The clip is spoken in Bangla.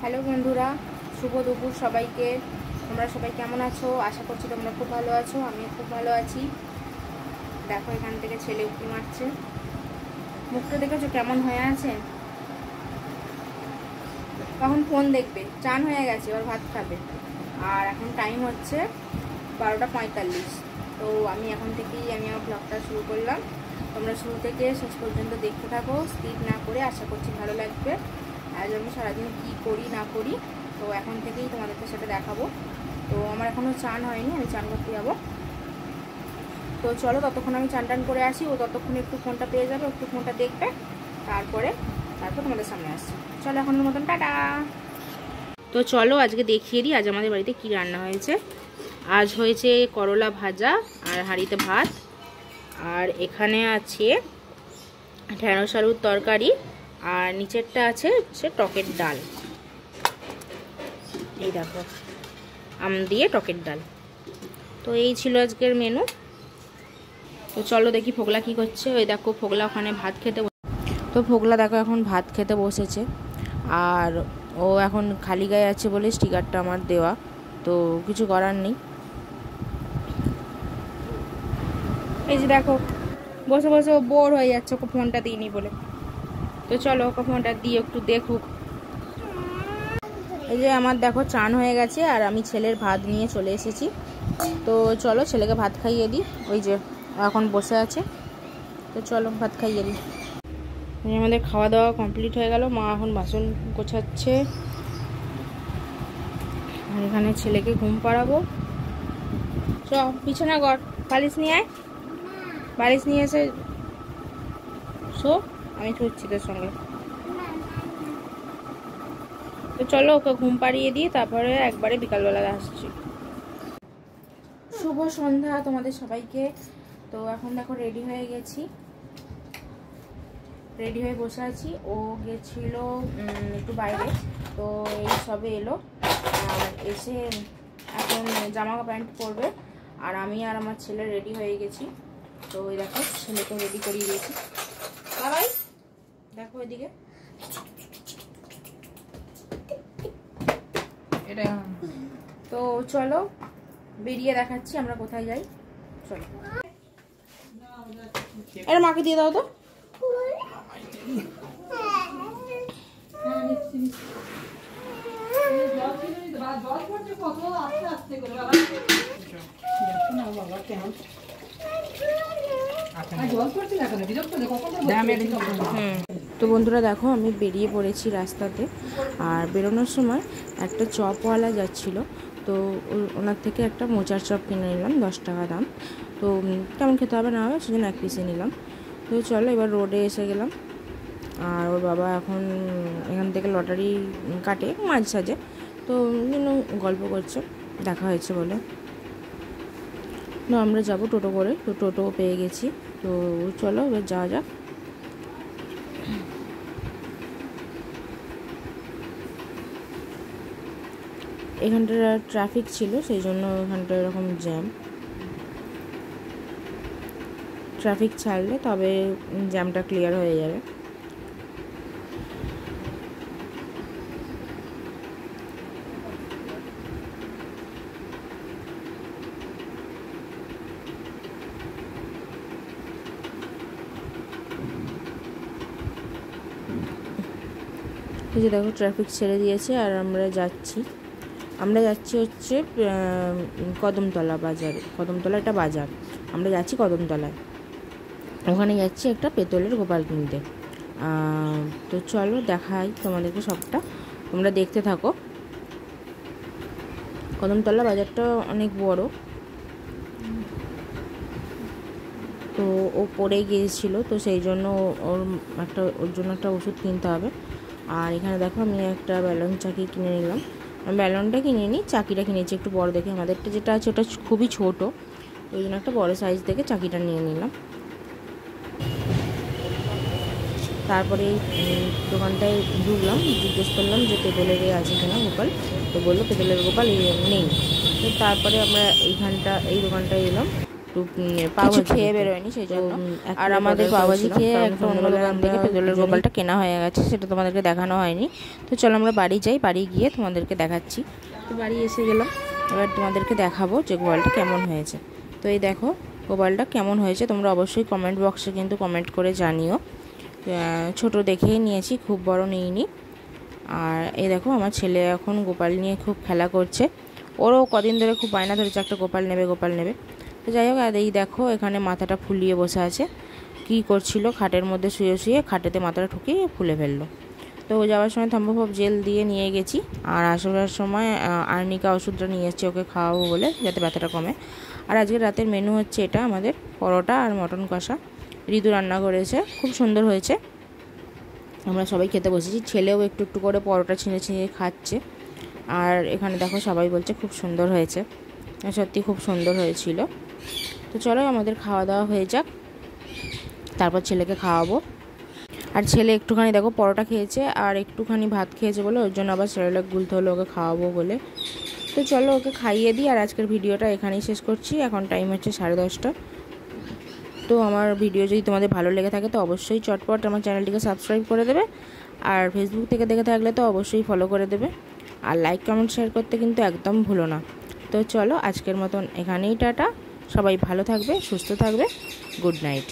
হ্যালো বন্ধুরা, শুভ দুপুর সবাইকে। তোমরা সবাই কেমন আছো? আশা করছি তোমরা খুব ভালো আছো। আমিও খুব ভালো আছি। দেখো এখান থেকে ছেলে উঁকি মারছে। মুখটা দেখেছো কেমন হয়ে আছে? তখন ফোন দেখবে। চান হয়ে গেছে, এবার ভাত খাবে। আর এখন টাইম হচ্ছে 12:45। তো আমি এখন থেকেই আমার ব্লগটা শুরু করলাম। তোমরা শুরু থেকে শেষ পর্যন্ত দেখতে থাকো, স্কিপ না করে। আশা করছি ভালো লাগবে। আজ আমি সারাদিন কী করি না করি, তো এখন থেকেই তোমাদেরকে সেটা দেখাবো। তো আমার এখনও চান হয়নি, আমি চান করতে যাবো। তো চলো, ততক্ষণ আমি চান টান করে আসি। ও ততক্ষণে একটু ফোনটা পেয়ে যাবে, একটু ফোনটা দেখবে, তারপর তোমাদের সামনে আসছি। চলো এখনের মতন টাটা। তো চলো আজকে দেখিয়ে দিই আজ আমাদের বাড়িতে কি রান্না হয়েছে। আজ হয়েছে করলা ভাজা আর হাঁড়িতে ভাত। আর এখানে আছে ঢেঁড়স আলুর তরকারি, আর নিচেরটা আছে টকের ডাল। এই দেখো, আম দিয়ে টকের ডাল। তো এই ছিল আজকের মেনু। তো চলো দেখি ফোগলা কি করছে। ওই দেখো ফোগলা ওখানে ভাত খেতে। তো ফোগলা দেখো এখন ভাত খেতে বসেছে। আর ও এখন খালি গায়ে আছে বলে স্টিকারটা আমার দেওয়া, তো কিছু করার নেই। এই যে দেখো বসে বসে ও বোর হয়ে যাচ্ছে, ওকে ফোনটা দিইনি বলে। তো চলো ওকে ফোনটা দিয়ে একটু দেখুক। এই যে আমার দেখো চান হয়ে গেছে, আর আমি ছেলের ভাত নিয়ে চলে এসেছি। তো চলো ছেলেকে ভাত খাইয়ে দিই। ওই যে এখন বসে আছে, তো চলো ভাত খাইয়ে দিই। আমাদের খাওয়া দাওয়া কমপ্লিট হয়ে গেল। মা এখন বাসন গোছাচ্ছে, আর এখানে ছেলেকে ঘুম পাড়াবো। চ পিছনে গড়, বালিশ নিয়ে আয়। বালিশ নিয়ে এসে শো, আমি ছুটছি তোর সঙ্গে। তো চলো ওকে ঘুম পাড়িয়ে দিই, তারপরে একবারে বিকালবেলা আসছি। শুভ সন্ধ্যা তোমাদের সবাইকে। তো এখন দেখো রেডি হয়ে গেছি, রেডি হয়ে বসে আছি। ও গেছিল একটু বাইরে, তো এই সবে এলো। আর এসে এখন জামা প্যান্ট পরবে। আর আমি আর আমার ছেলে রেডি হয়ে গেছি। তো ওই দেখো ছেলেকে রেডি করিয়ে দিয়েছি। বাবাই দেখো এদিকে, এটা। তো চলো বেরিয়ে দেখাচ্ছি আমরা কোথায় যাই। চলো, এটা মাকে দিয়ে দাও তো। তো বন্ধুরা দেখো আমি বেরিয়ে পড়েছি রাস্তাতে। আর বেরোনোর সময় একটা চপওয়ালা যাচ্ছিল, তো ওনার থেকে একটা মোচার চপ কিনে নিলাম, 10 টাকা দাম। তো কেমন খেতে হবে না হবে সেজন্য 1 পিসে নিলাম। তো চলো এবার রোডে এসে গেলাম। আর ওর বাবা এখন এখান থেকে লটারি কাটে মাঝে সাঝে, তো গল্প করছে, দেখা হয়েছে বলে। না আমরা যাব টোটো করে, তো টোটো পেয়ে গেছি। তো চলো এবার যাওয়া যাক। এখানটা ট্রাফিক ছিল, সেই জন্য এখানটা এরকম জ্যাম। ট্রাফিক ছাড়লে তবে জ্যামটা ক্লিয়ার হয়ে যাবে। এই যে দেখো ট্রাফিক ছেড়ে দিয়েছে, আর আমরা যাচ্ছি হচ্ছে কদমতলা বাজারে। কদমতলা একটা বাজার, আমরা যাচ্ছি কদমতলায়। ওখানে যাচ্ছি একটা পেতলের গোপাল কিনতে। তো চলো দেখাই তোমাদেরকে সবটা, তোমরা দেখতে থাকো। কদমতলা বাজারটা অনেক বড়। তো ও পড়ে গিয়েছিল, তো সেই জন্য ওর জন্য একটা ওষুধ কিনতে হবে। আর এখানে দেখো আমি একটা ব্যালন চাকি কিনে নিলাম। আমি ব্যালনটা কিনে নিই, চাকিটা কিনেছি একটু বড় দেখে। আমাদেরটা যেটা আছে ওটা খুবই ছোট, ওই জন্য একটা বড় সাইজ দেখে চাকিটা নিয়ে নিলাম। তারপরে দোকানটায় ঢুকলাম, জিজ্ঞেস করলাম যে পেতলের আছে কিনা গোপাল। তো বললো পেতলের গোপাল নেই। তো তারপরে আমরা এই দোকানটায় এলাম। একটু পাওভাজি খেয়ে বেরোয়নি সেই জন্য। আর আমাদের পাওভাজি খেয়ে একটা অন্য দোকান থেকে পেতলের গোপালটা কেনা হয়ে গেছে, সেটা তোমাদেরকে দেখানো হয়নি। তো চলো আমরা বাড়ি যাই, বাড়ি গিয়ে তোমাদেরকে দেখাচ্ছি। তো বাড়ি এসে গেলাম, এবার তোমাদেরকে দেখাবো যে গোপালটা কেমন হয়েছে। তো এই দেখো গোপালটা কেমন হয়েছে, তোমরা অবশ্যই কমেন্ট বক্সে কিন্তু কমেন্ট করে জানিও। ছোট দেখেই নিয়েছি, খুব বড় নিইনি। আর এই দেখো আমার ছেলে এখন গোপাল নিয়ে খুব খেলা করছে, ওরও কদিন ধরে খুব বায়না ধরেছে একটা গোপাল নেবে গোপাল নেবে। তো যাই হোক, আর এই দেখো এখানে মাথাটা ফুলিয়ে বসে আছে, কি করছিল খাটের মধ্যে শুয়ে শুয়ে খাটেতে মাথাটা ঠুকিয়ে ফুলে ফেললো। তো যাওয়ার সময় থাম্বো জেল দিয়ে নিয়ে গেছি, আর আসার সময় আর্নিকা ওষুধটা নিয়ে এসেছি ওকে খাওয়াবো বলে, যাতে ব্যথাটা কমে। আর আজকে রাতের মেনু হচ্ছে এটা আমাদের পরোটা আর মটন কষা, ঋতু রান্না করেছে, খুব সুন্দর হয়েছে। আমরা সবাই খেতে বসেছি, ছেলেও একটু একটু করে পরোটা ছিঁড়ে ছিঁড়ে খাচ্ছে। আর এখানে দেখো সবাই বলছে খুব সুন্দর হয়েছে, সত্যি খুব সুন্দর হয়েছিল। তো চলো আমাদের খাওয়া দাওয়া হয়ে যাক, তারপর ছেলেকে খাওয়াবো। আর ছেলে একটুখানি দেখো পরোটা খেয়েছে আর একটুখানি ভাত খেয়েছে বলে ওর জন্য আবার সেরেলাক গুলতে হলো ওকে খাওয়াবো বলে। তো চলো ওকে খাইয়ে দিই, আর আজকের ভিডিওটা এখানেই শেষ করছি। এখন টাইম হচ্ছে 10:30। তো আমার ভিডিও যদি তোমাদের ভালো লেগে থাকে তো অবশ্যই চটপট আমার চ্যানেলটিকে সাবস্ক্রাইব করে দেবে, আর ফেসবুক থেকে দেখে থাকলে তো অবশ্যই ফলো করে দেবে, আর লাইক কমেন্ট শেয়ার করতে কিন্তু একদম ভুলো না। তো চলো আজকের মতন এখানেই টাটা, সবাই ভালো থাকবে, সুস্থ থাকবে, গুড নাইট।